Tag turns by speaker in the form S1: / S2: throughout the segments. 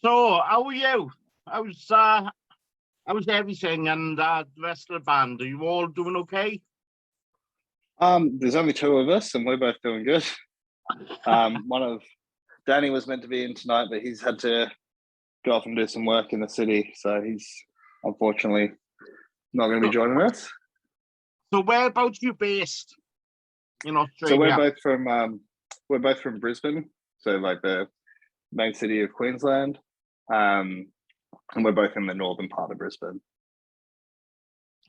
S1: So, how are you? How's everything and the rest of the band? Are you all doing okay?
S2: There's only two of us, and we're both doing good. One of Danny was meant to be in tonight, but he's had to go off and do some work in the city, so he's unfortunately not going to be joining us.
S1: So, whereabouts you based in Australia?
S2: So we're both from Brisbane, so like the main city of Queensland, and we're both in the northern part of Brisbane.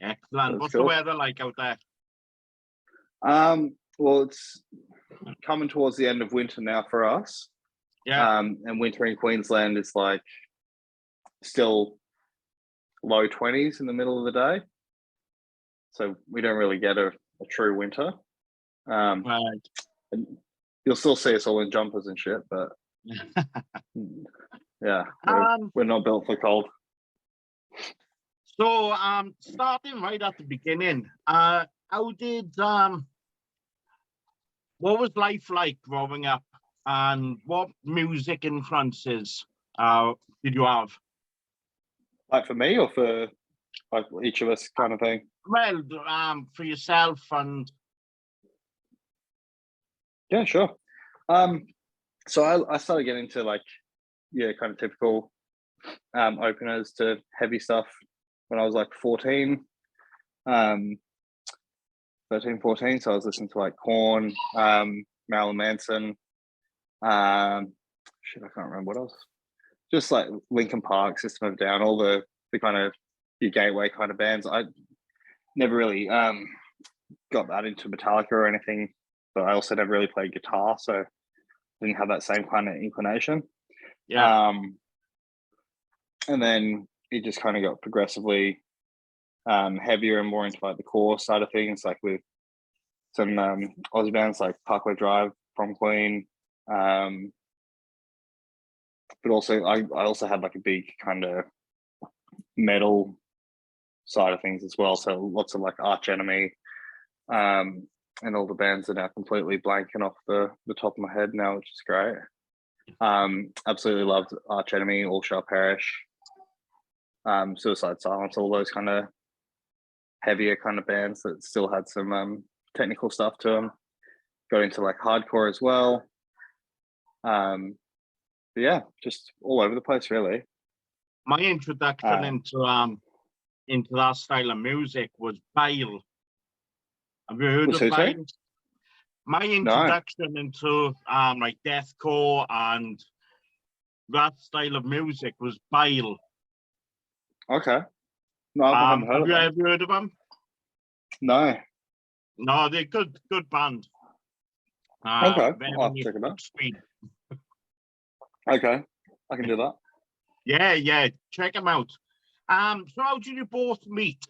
S1: Excellent. What's the weather like out there?
S2: Well, it's coming towards the end of winter now for us.
S1: Yeah.
S2: And winter in Queensland is like still low 20s in the middle of the day. So we don't really get a true winter.
S1: Right.
S2: And you'll still see us all in jumpers and shit, but yeah, we're not built for cold.
S1: So, starting right at the beginning, what was life like growing up, and what music influences did you have?
S2: Like for me, or for like each of us, kind of thing?
S1: Well, for yourself and
S2: yeah, sure. So I started getting into like kind of typical openers to heavy stuff when I was like 14. 13, 14, so I was listening to like Korn, Marilyn Manson, I can't remember what else. Just like Linkin Park, System of a Down, all the kind of your gateway kind of bands. I never really got that into Metallica or anything, but I also never really played guitar, so I didn't have that same kind of inclination.
S1: Yeah.
S2: And then it just kind of got progressively heavier and more into like the core side of things, like with some Aussie bands like Parkway Drive, Prom Queen, but also I also had like a big kind of metal side of things as well. So lots of like Arch Enemy, and all the bands are now completely blanking off the top of my head now, which is great. Absolutely loved Arch Enemy, All Shall Perish, Suicide Silence, all those kind of heavier kind of bands that still had some technical stuff to them. Got into like hardcore as well. But yeah, just all over the place really.
S1: My introduction into that style of music was Bile. Have you heard of Bile? My introduction into like deathcore and that style of music was Bile.
S2: Okay. No, I haven't heard of them.
S1: Have you heard of them?
S2: No.
S1: No, they're good band.
S2: Okay, I'll have to check them out. Okay, I can do that.
S1: Yeah, check them out. So how did you both meet?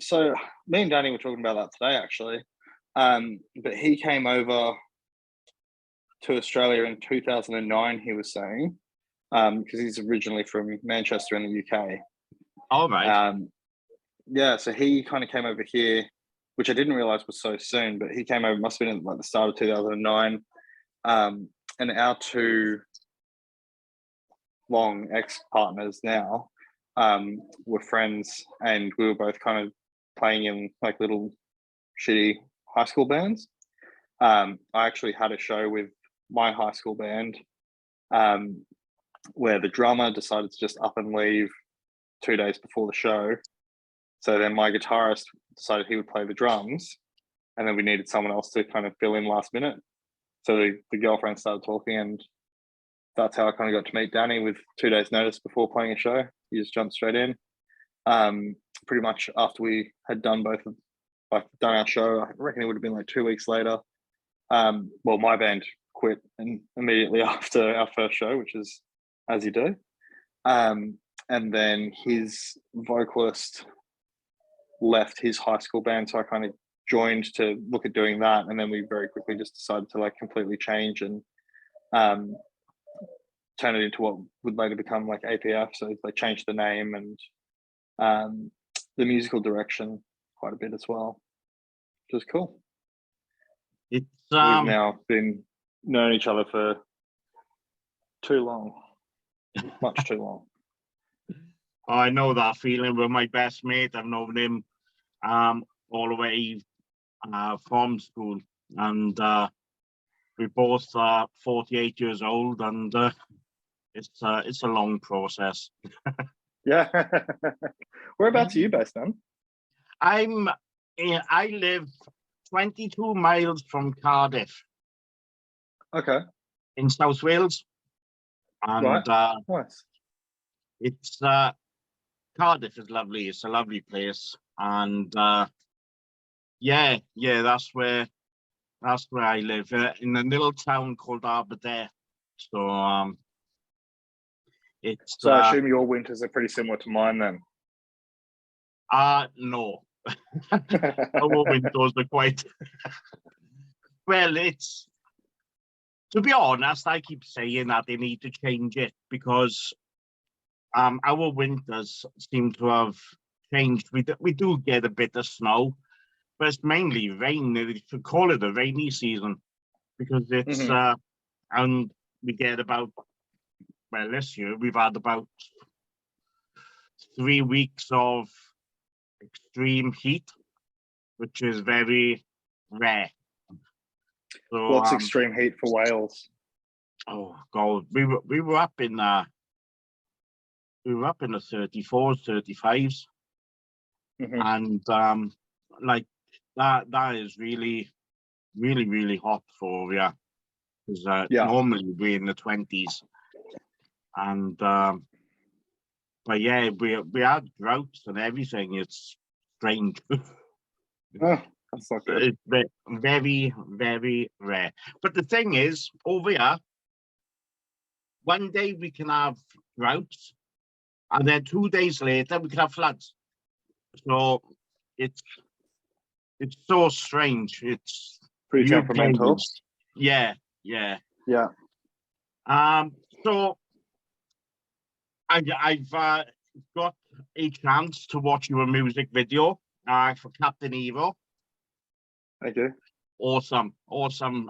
S2: So me and Danny were talking about that today, actually. But he came over to Australia in 2009, he was saying, because he's originally from Manchester in the UK.
S1: All right.
S2: Yeah, so he kind of came over here, which I didn't realize was so soon, but he came over, must have been at like the start of 2009. And our two long ex-partners now were friends, and we were both kind of playing in like little shitty high school bands. I actually had a show with my high school band where the drummer decided to just up and leave 2 days before the show. So then my guitarist decided he would play the drums, and then we needed someone else to kind of fill in last minute. So the girlfriend started talking, and that's how I kind of got to meet Danny with 2 days notice before playing a show. He just jumped straight in. Pretty much after we had done done our show, I reckon it would have been like 2 weeks later. Well, my band quit and immediately after our first show, which is as you do. And then his vocalist left his high school band, so I kind of joined to look at doing that, and then we very quickly just decided to like completely change and turn it into what would later become like APF. So they changed the name and the musical direction quite a bit as well, which is cool.
S1: It's
S2: we've now been knowing each other for Too long. Much too long.
S1: I know that feeling with my best mate. I've known him all the way from school, and we both are 48 years old, and it's a long process.
S2: Yeah. Whereabouts are you based, then?
S1: I live 22 miles from Cardiff.
S2: Okay.
S1: In South Wales, and
S2: right. Nice.
S1: It's Cardiff is lovely. It's a lovely place, and yeah, that's where I live, in a little town called Aberdare. So it's
S2: so I assume your winters are pretty similar to mine then.
S1: No. Our winters are quite well, it's, to be honest, I keep saying that they need to change it, because our winters seem to have changed. We do get a bit of snow, but it's mainly rain. You could call it a rainy season, because it's and we get about, well, this year we've had about 3 weeks of extreme heat, which is very rare. So,
S2: what's extreme heat for Wales?
S1: Oh God, we were up in the 34s, 35s, and like that is really, really, really hot for you, because normally we're in the 20s, and but yeah, we had droughts and everything. It's strange.
S2: Oh, that's not good.
S1: It's very, very rare. But the thing is, over here, one day we can have droughts, and then 2 days later we can have floods. So it's so strange. It's
S2: pretty temperamental.
S1: Yeah. So I've got a chance to watch your music video for Captain Evil.
S2: Thank you.
S1: Awesome.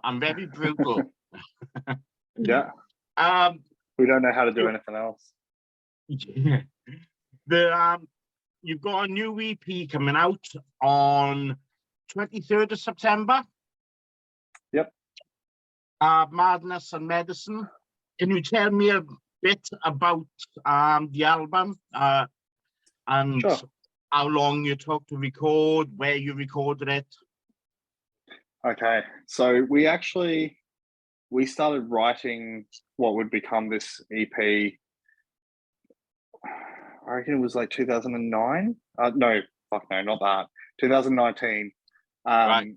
S1: I'm very brutal.
S2: Yeah. We don't know how to do anything else.
S1: Yeah. You've got a new EP coming out on 23rd of September.
S2: Yep.
S1: Madness and Medicine. Can you tell me a bit about the album and
S2: sure.
S1: how long you took to record, where you recorded it?
S2: Okay, so we started writing what would become this EP. I reckon it was like 2009. No, not that. 2019.
S1: Right.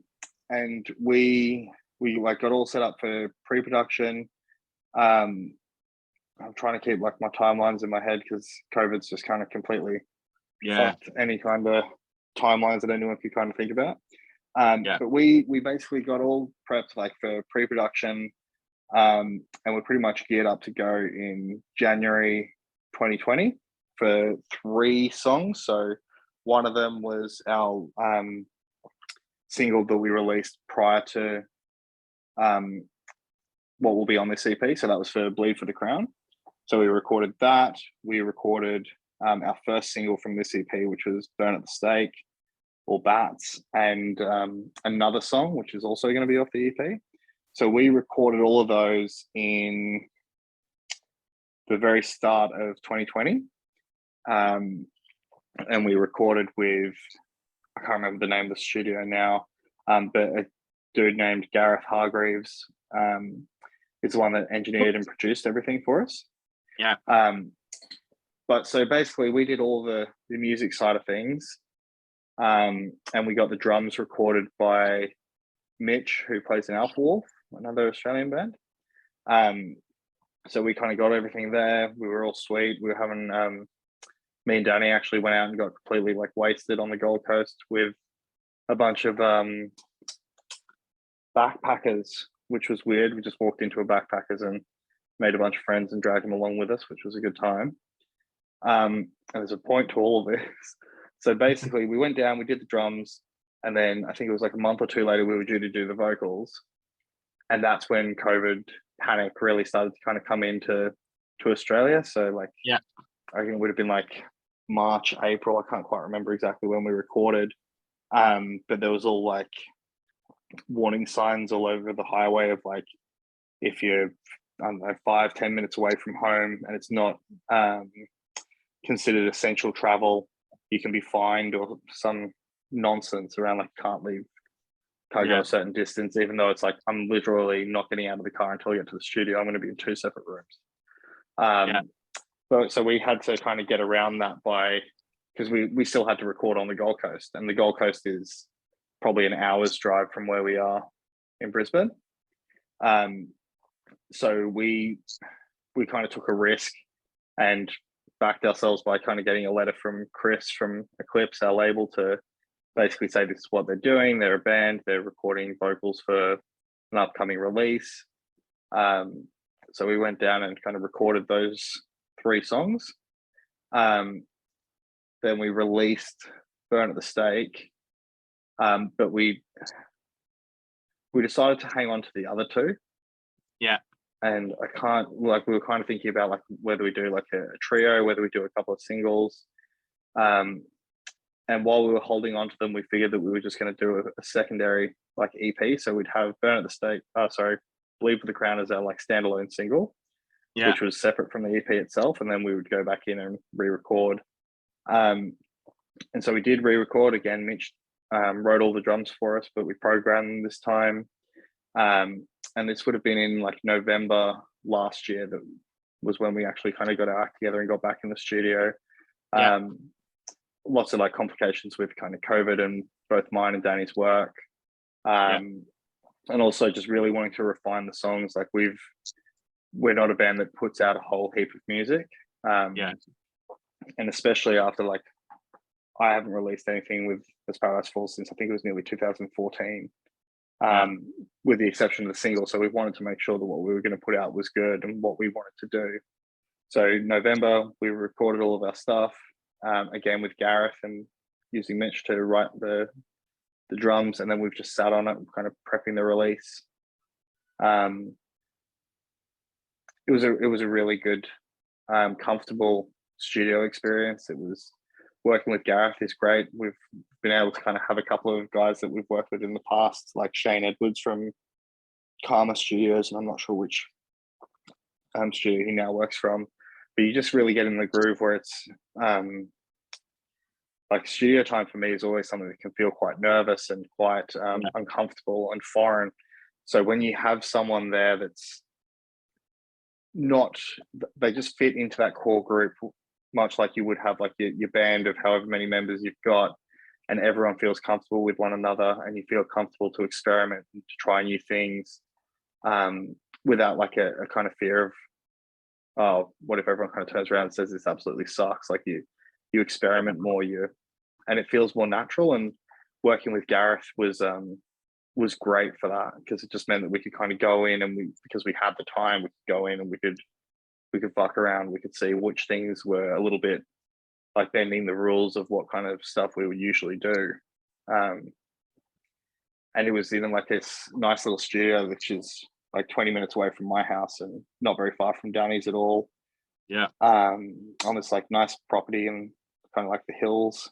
S2: And we like got all set up for pre-production. I'm trying to keep like my timelines in my head, because COVID's just kind of completely fucked any kind of timelines that anyone could kind of think about. But we basically got all prepped like for pre-production, and we're pretty much geared up to go in January 2020 for 3 songs. So one of them was our single that we released prior to what will be on this EP. So that was for Bleed for the Crown. So we recorded that. We recorded our first single from this EP, which was Burn at the Stake, or Bats, and another song, which is also going to be off the EP. So we recorded all of those in the very start of 2020. And we recorded with, I can't remember the name of the studio now, but a dude named Gareth Hargreaves is the one that engineered and produced everything for us.
S1: Yeah.
S2: But so basically we did all the music side of things, and we got the drums recorded by Mitch, who plays in Alpha Wolf, another Australian band. So we kind of got everything there. We were all sweet. We were having me and Danny actually went out and got completely like wasted on the Gold Coast with a bunch of backpackers, which was weird. We just walked into a backpackers and made a bunch of friends and dragged them along with us, which was a good time. And there's a point to all of this. So basically we went down, we did the drums, and then I think it was like a month or two later we were due to do the vocals. and that's when COVID panic really started to kind of come into Australia. So like,
S1: yeah,
S2: I think it would have been like March, April. I can't quite remember exactly when we recorded. But there was all like warning signs all over the highway of like, if you're, I don't know, 5-10 minutes away from home and it's not considered essential travel, you can be fined, or some nonsense around like can't go a certain distance, even though it's like, I'm literally not getting out of the car until I get to the studio. I'm going to be in 2 separate rooms. But so we had to kind of get around that because we still had to record on the Gold Coast, and the Gold Coast is probably an hour's drive from where we are in Brisbane. So we kind of took a risk and backed ourselves by kind of getting a letter from Chris from Eclipse, our label, to basically say this is what they're doing. They're a band, they're recording vocals for an upcoming release. So we went down and kind of recorded those 3 songs. Then we released Burn at the Stake, but we decided to hang on to the other 2.
S1: Yeah.
S2: And we were kind of thinking about like whether we do like a trio, whether we do a couple of singles. And while we were holding on to them, we figured that we were just going to do a secondary like EP. So we'd have Burn at the Stake, Bleed for the Crown as our like standalone single, which was separate from the EP itself. And then we would go back in and re-record. And so we did re-record again. Mitch wrote all the drums for us, but we programmed them this time. And this would have been in like November last year. That was when we actually kind of got our act together and got back in the studio. Lots of like complications with kind of COVID and both mine and Danny's work. And also just really wanting to refine the songs. Like we're not a band that puts out a whole heap of music. And especially after like, I haven't released anything with As Paradise Falls since I think it was nearly 2014, with the exception of the single. So we wanted to make sure that what we were going to put out was good and what we wanted to do. So November, we recorded all of our stuff, again with Gareth and using Mitch to write the drums, and then we've just sat on it, kind of prepping the release. It was a really good, comfortable studio experience. It was working with Gareth is great. We've been able to kind of have a couple of guys that we've worked with in the past, like Shane Edwards from Karma Studios, and I'm not sure which studio he now works from. But you just really get in the groove where it's like studio time for me is always something that can feel quite nervous and quite uncomfortable and foreign. So when you have someone there that's not, they just fit into that core group, much like you would have like your band of however many members you've got, and everyone feels comfortable with one another, and you feel comfortable to experiment and to try new things, without like a kind of fear of, oh, what if everyone kind of turns around and says this absolutely sucks? Like you experiment more, and it feels more natural. And working with Gareth was great for that, because it just meant that we could kind of go in and because we had the time, we could go in and we could fuck around. We could see which things were a little bit like bending the rules of what kind of stuff we would usually do. And it was in like this nice little studio, which is like 20 minutes away from my house and not very far from Danny's at all. On this like nice property and kind of like the hills.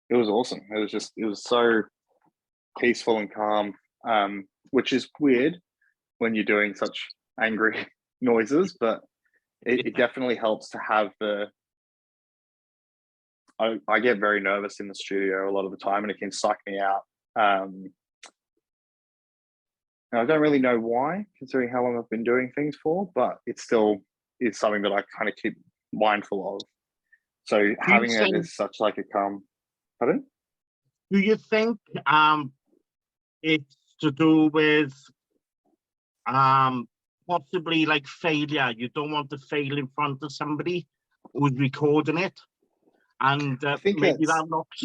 S2: It was awesome. It was so peaceful and calm, which is weird when you're doing such angry noises, but it definitely helps to have I get very nervous in the studio a lot of the time, and it can suck me out. And I don't really know why, considering how long I've been doing things for, but it still is something that I kind of keep mindful of. So having it is such like a calm. Pardon?
S1: Do you think it's to do with possibly like failure? You don't want to fail in front of somebody who's recording it, and I think maybe that knocks.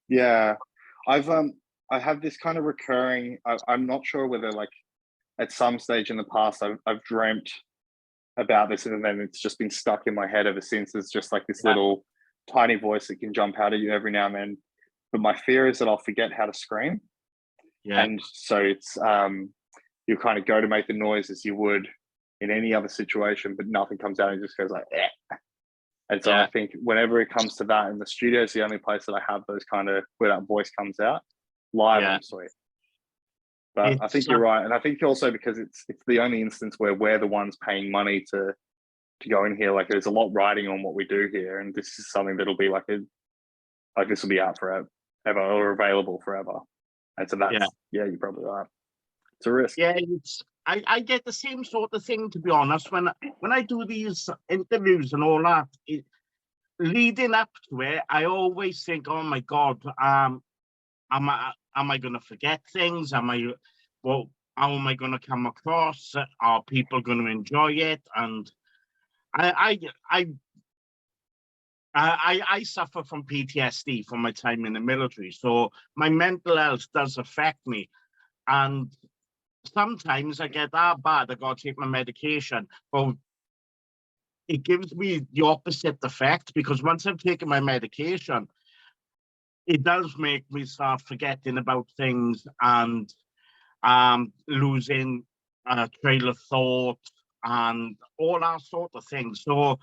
S2: Yeah, I have this kind of recurring. I'm not sure whether like at some stage in the past I've dreamt about this, and then it's just been stuck in my head ever since. It's just like this little tiny voice that can jump out at you every now and then. But my fear is that I'll forget how to scream. And so it's you kind of go to make the noise as you would in any other situation, but nothing comes out and just goes like, eh. And so I think whenever it comes to that, in the studio is the only place that I have those kind of where that voice comes out. Live, I'm sweet. But I think you're right, and I think also because it's the only instance where we're the ones paying money to go in here. Like there's a lot riding on what we do here, and this is something that'll be like this will be out forever or available forever. And so that's you're probably right. It's a risk.
S1: Yeah, I get the same sort of thing, to be honest. When I do these interviews and all that, leading up to it, I always think, oh my God, am I going to forget things? How am I going to come across? Are people going to enjoy it? And I suffer from PTSD from my time in the military, so my mental health does affect me. And sometimes I get that bad, I got to take my medication, but it gives me the opposite effect, because once I've taken my medication, it does make me start forgetting about things and losing a trail of thought and all that sort of things. So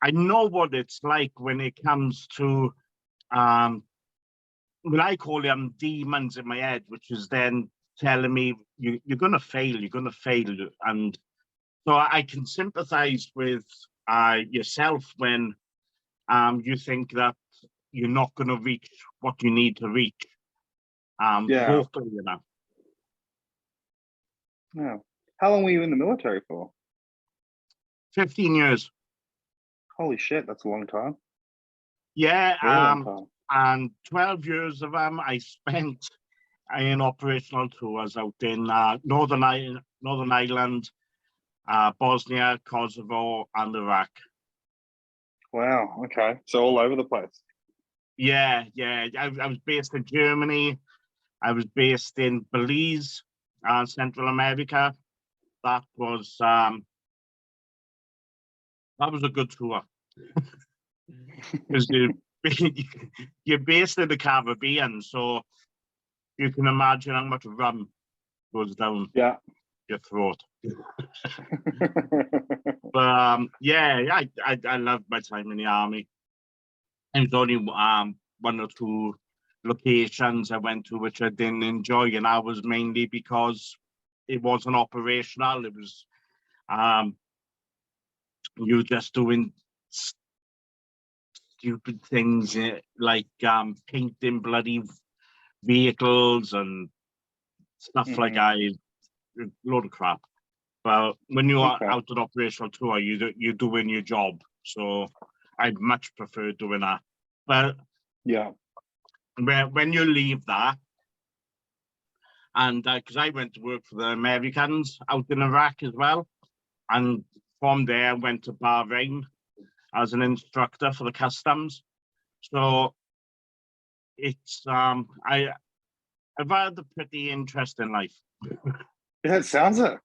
S1: I know what it's like when it comes to what I call them demons in my head, which is then telling me you're going to fail, and so I can sympathize with yourself when you think that you're not going to reach what you need to reach. Vocally, you know.
S2: Yeah. How long were you in the military for?
S1: 15 years.
S2: Holy shit, that's a long time.
S1: Yeah,
S2: long time.
S1: And 12 years of them I spent in operational tours out in Northern Ireland, Bosnia, Kosovo, and Iraq.
S2: Wow. Okay. So all over the place.
S1: Yeah. I was based in Germany. I was based in Belize, Central America. That was a good tour. Because you're based in the Caribbean, so you can imagine how much rum goes down your throat. But I loved my time in the army. There was only one or two locations I went to which I didn't enjoy, and that was mainly because it wasn't operational. It was you just doing stupid things like painting bloody vehicles and stuff like that. A load of crap. But when you are out on operational tour, you're doing your job. So I much prefer doing that. But when you leave that, and because I went to work for the Americans out in Iraq as well, and from there I went to Bahrain as an instructor for the customs. So it's I've had a pretty interesting life.
S2: Yeah, it sounds it.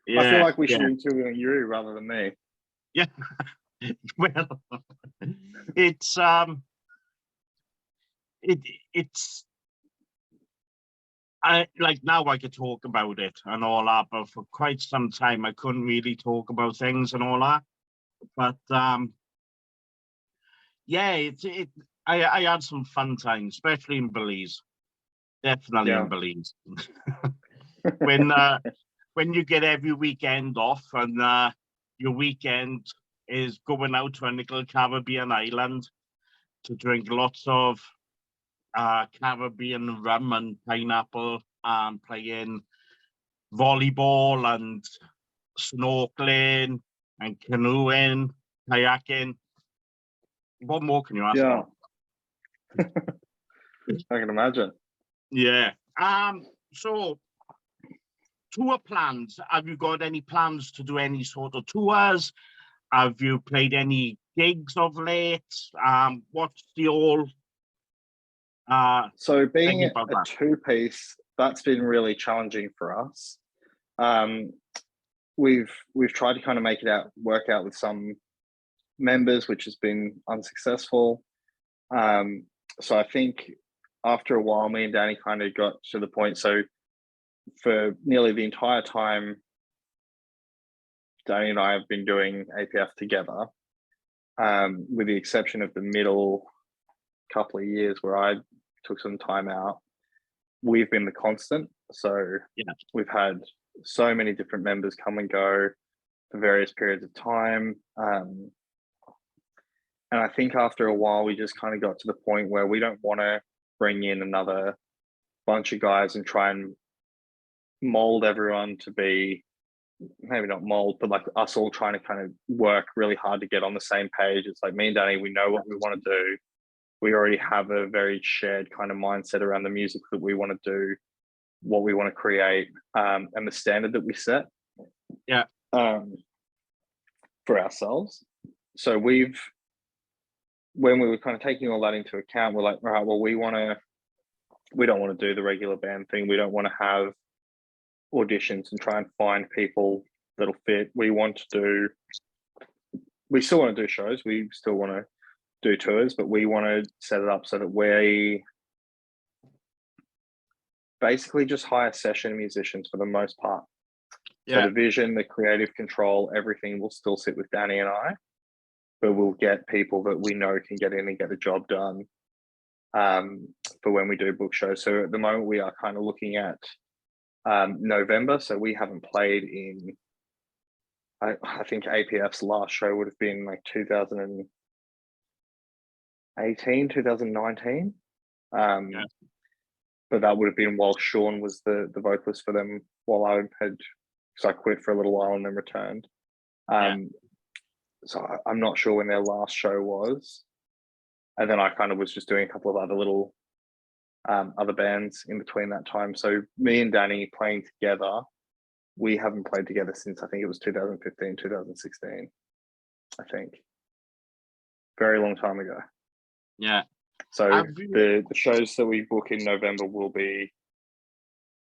S2: Yeah, I feel like we should interview you rather than me.
S1: Yeah. Well, it's I like now I could talk about it and all that, but for quite some time I couldn't really talk about things and all that. But I had some fun times, especially in Belize. Definitely in Belize. When you get every weekend off and your weekend is going out to a little Caribbean island to drink lots of Caribbean rum and pineapple and playing volleyball and snorkeling and canoeing, kayaking. What more can you ask for?
S2: I can imagine.
S1: Yeah. So tour plans. Have you got any plans to do any sort of tours? Have you played any gigs of late? What's the all?
S2: So being a two-piece, that's been really challenging for us. We've tried to kind of make it work out with some members, which has been unsuccessful. So I think after a while, me and Danny kind of got to the point. So for nearly the entire time Danny and I have been doing APF together, with the exception of the middle couple of years where I took some time out, we've been the constant. So we've had so many different members come and go for various periods of time. And I think after a while, we just kind of got to the point where we don't want to bring in another bunch of guys and try and mold everyone to be, maybe not mold, but like us all trying to kind of work really hard to get on the same page. It's like me and Danny, we know what we want to do. We already have a very shared kind of mindset around the music that we want to do, what we want to create, and the standard that we set for ourselves. So when we were kind of taking all that into account, we're like, all right, well, we don't want to do the regular band thing. We don't want to have auditions and try and find people that'll fit. We still want to do shows. We still want to do tours, but we want to set it up so that we basically just hire session musicians for the most part. So the vision, the creative control, everything will still sit with Danny and I, but we'll get people that we know can get in and get the job done for when we do book shows. So at the moment we are kind of looking at November. So we haven't played in, I think APF's last show would have been like 2018, 2019. But that would have been while Sean was the vocalist for them, while I had, because I quit for a little while and then returned. So I'm not sure when their last show was. And then I kind of was just doing a couple of other little other bands in between that time. So me and Danny playing together, we haven't played together since I think it was 2015, 2016, I think. Very long time ago.
S1: Yeah.
S2: So the shows that we book in November we're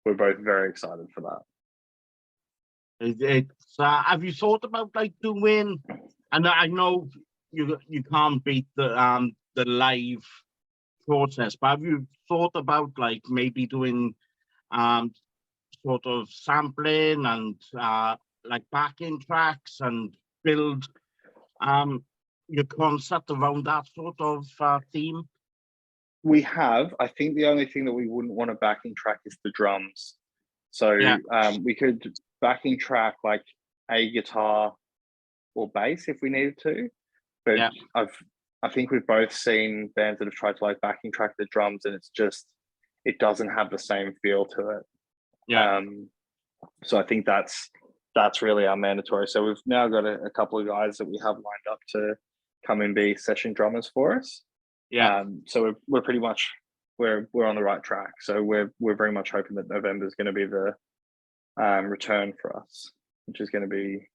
S2: both very excited for that.
S1: Have you thought about like doing, and I know you can't beat the live process, but have you thought about like maybe doing sort of sampling and like backing tracks and build your concept around that sort of theme?
S2: We have. I think the only thing that we wouldn't want to backing track is the drums. So we could backing track like a guitar or bass if we needed to. But I think we've both seen bands that have tried to like backing track the drums, and it doesn't have the same feel to it. So I think that's really our mandatory. So we've now got a couple of guys that we have lined up to come and be session drummers for us. So we're pretty much we're on the right track. So we're very much hoping that November is going to be the return for us, which is going to be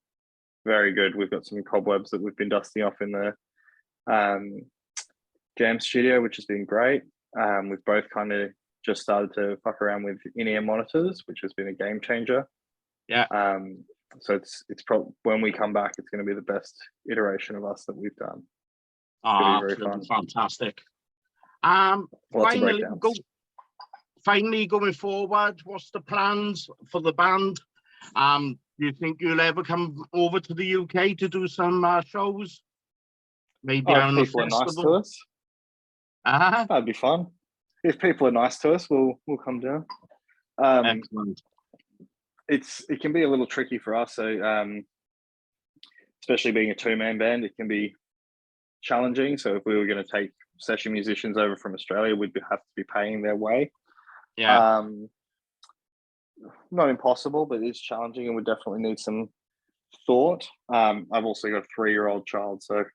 S2: very good. We've got some cobwebs that we've been dusting off in the jam studio, which has been great. We've both kind of just started to fuck around with in-ear monitors, which has been a game changer. So it's probably when we come back, it's going to be the best iteration of us that we've done.
S1: Very fun. Fantastic. Finally, going forward, what's the plans for the band? Do you think you'll ever come over to the UK to do some shows? Maybe on a festival?
S2: If people are nice to us, that'd be fun. If people are nice to us, we'll come down.
S1: Excellent.
S2: It can be a little tricky for us. So, especially being a two-man band, it can be challenging. So if we were going to take session musicians over from Australia, we'd have to be paying their way. Not impossible, but it's challenging, and we definitely need some thought. I've also got a 3-year-old child, so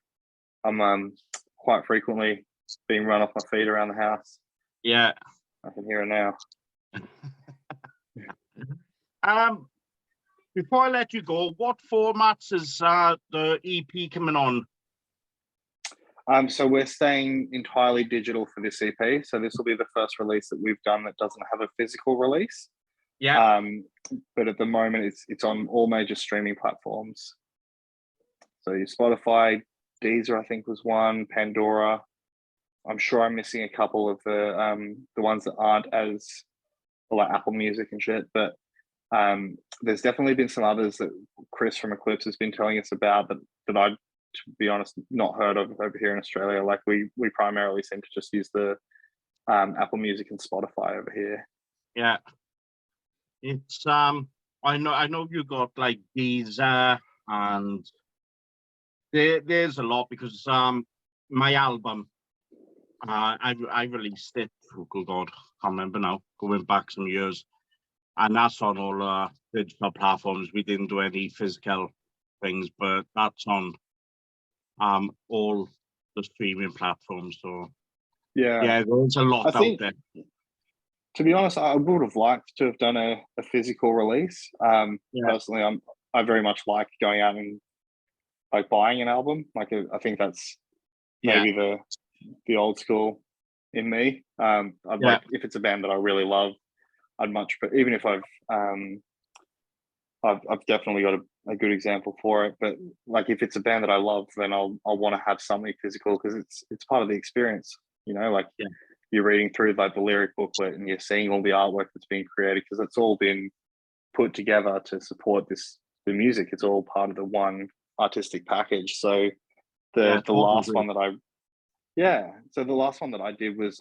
S2: I'm quite frequently being run off my feet around the house. I can hear her
S1: now. Before I let you go, what formats is the EP coming on?
S2: So we're staying entirely digital for this EP. So this will be the first release that we've done that doesn't have a physical release. But at the moment, it's on all major streaming platforms. So your Spotify, Deezer, I think was one, Pandora. I'm sure I'm missing a couple of the ones that aren't as like Apple Music and shit. But There's definitely been some others that Chris from Eclipse has been telling us about that I, to be honest, not heard of over here in Australia. Like we primarily seem to just use the Apple Music and Spotify over here.
S1: Yeah, it's I know you got like these and there's a lot because my album I released it. Oh good God, can't remember now. Going back some years, and that's on all digital platforms. We didn't do any physical things, but that's on all the streaming platforms. So yeah, there's a lot out there.
S2: To be honest, I would have liked to have done a physical release. Personally, I very much like going out and like buying an album. Like I think that's maybe the old school in me. Like if it's a band that I really love, I'd much. But even if I've definitely got a good example for it. But like if it's a band that I love, then I'll want to have something physical because it's part of the experience. You know, like you're reading through like the lyric booklet and you're seeing all the artwork that's being created because it's all been put together to support the music. It's all part of the one artistic package. So the last one that the last one that I did was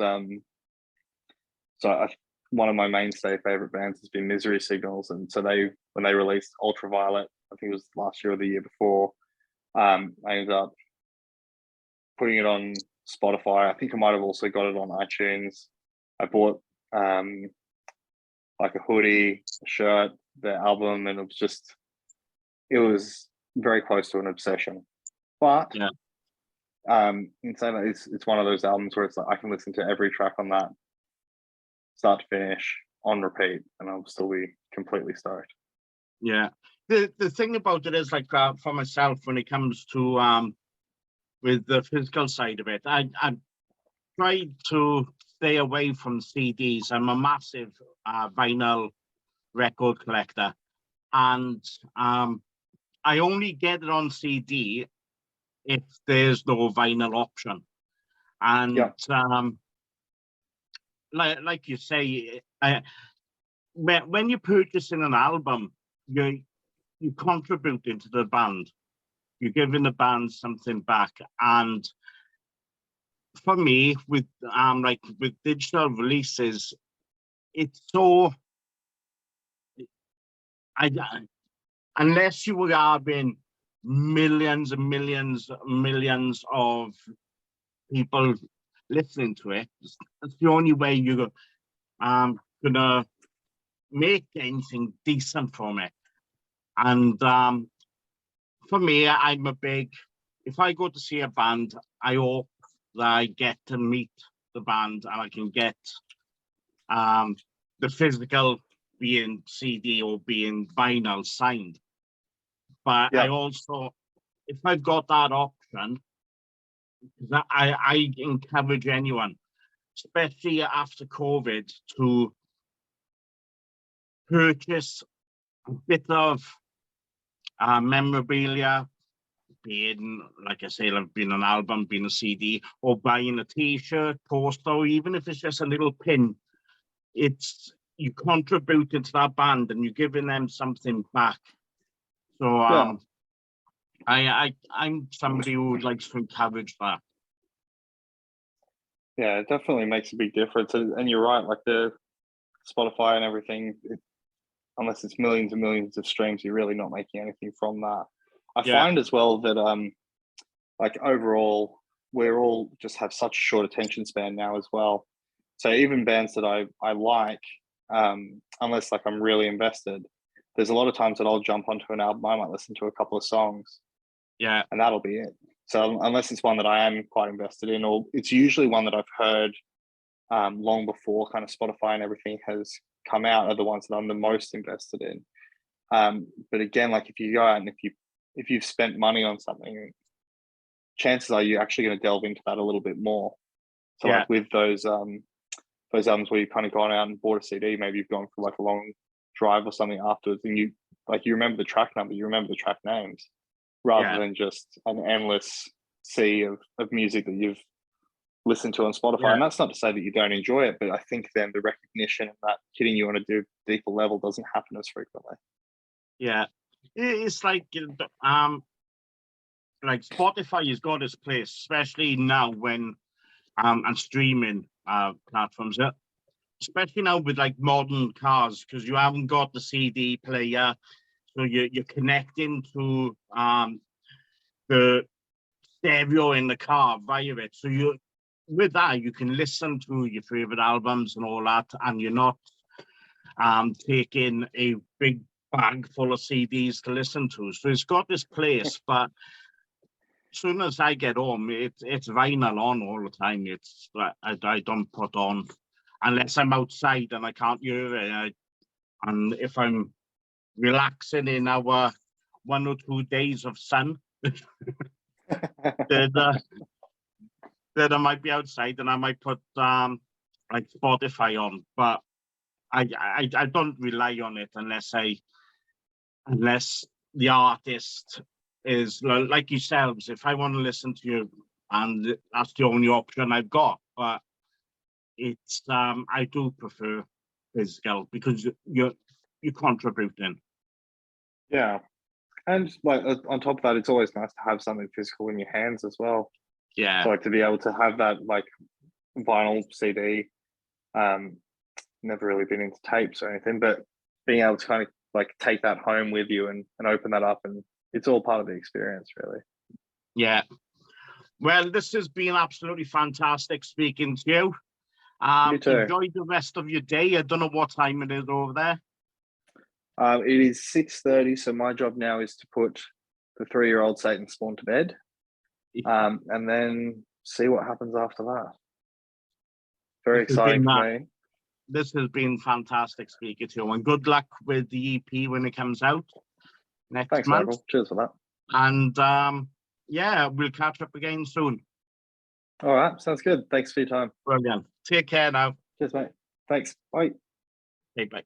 S2: one of my mainstay favorite bands has been Misery Signals, and so when they released Ultraviolet, I think it was last year or the year before, I ended up putting it on Spotify. I think I might have also got it on iTunes. I bought like a hoodie, a shirt, the album, and it was very close to an obsession. But in saying that, it's one of those albums where it's like I can listen to every track on that, start to finish, on repeat, and I'll still be completely stoked.
S1: Yeah, the thing about it is like for myself, when it comes to with the physical side of it, I tried to stay away from CDs. I'm a massive vinyl record collector, and I only get it on CD if there's no vinyl option. And like you say, when you're purchasing an album, you contribute into the band. You're giving the band something back. And for me, with digital releases, it's so unless you were having millions and millions of people listening to it, that's the only way you're gonna make anything decent from it. And for me, I'm a big, if I go to see a band, I hope that I get to meet the band and I can get the physical, being CD or being vinyl, signed. But I also, if I've got that option, I encourage anyone, especially after COVID, to purchase a bit of memorabilia, being, like I say, like being an album, being a CD, or buying a T-shirt, poster, or even if it's just a little pin. It's you contributing to that band and you're giving them something back. So I'm somebody who likes to encourage that.
S2: Yeah, it definitely makes a big difference. And you're right, like the Spotify and everything, unless it's millions and millions of streams, you're really not making anything from that. I find as well that like overall, we're all just have such a short attention span now as well. So even bands that I like, unless like I'm really invested, there's a lot of times that I'll jump onto an album, I might listen to a couple of songs, and that'll be it. So unless it's one that I am quite invested in, or it's usually one that I've heard long before kind of Spotify and everything has come out, are the ones that I'm the most invested in. But again, like if you go out and if you've spent money on something, chances are you're actually going to delve into that a little bit more. So like with those albums where you've kind of gone out and bought a CD, maybe you've gone for like a long drive or something afterwards, and you remember the track number, you remember the track names, rather than just an endless sea of music that you've listen to on Spotify. And that's not to say that you don't enjoy it, but I think then the recognition and that hitting you on a deeper level doesn't happen as frequently.
S1: Yeah, it's like Spotify has got its place, especially now when and streaming platforms. Especially now with like modern cars, because you haven't got the CD player, so you're connecting to the stereo in the car via it. So with that you can listen to your favorite albums and all that, and you're not taking a big bag full of CDs to listen to. So it's got this place, but as soon as I get home, it's vinyl on all the time. It's I don't put on unless I'm outside and I can't hear it. And if I'm relaxing in our 1 or 2 days of sun, then I might be outside and I might put like Spotify on. But I don't rely on it unless the artist is like yourselves. If I want to listen to you, and that's the only option I've got. But it's I do prefer physical because you're contributing.
S2: Yeah, and like on top of that, it's always nice to have something physical in your hands as well.
S1: Yeah,
S2: so like to be able to have that like vinyl CD. Never really been into tapes or anything, but being able to kind of like take that home with you and open that up, and it's all part of the experience, really.
S1: Yeah. Well, this has been absolutely fantastic speaking to you.
S2: You too.
S1: Enjoy the rest of your day. I don't know what time it is over there.
S2: It is 6:30, so my job now is to put the 3-year-old Satan Spawn to bed, and then see what happens after that. Very exciting for me.
S1: This has been fantastic speaking to you, and good luck with the EP when it comes out next month.
S2: Michael. Cheers for that.
S1: And yeah, we'll catch up again soon.
S2: All right, sounds good. Thanks for your time.
S1: Brilliant. Take care now.
S2: Cheers, mate. Thanks. Bye.
S1: Bye.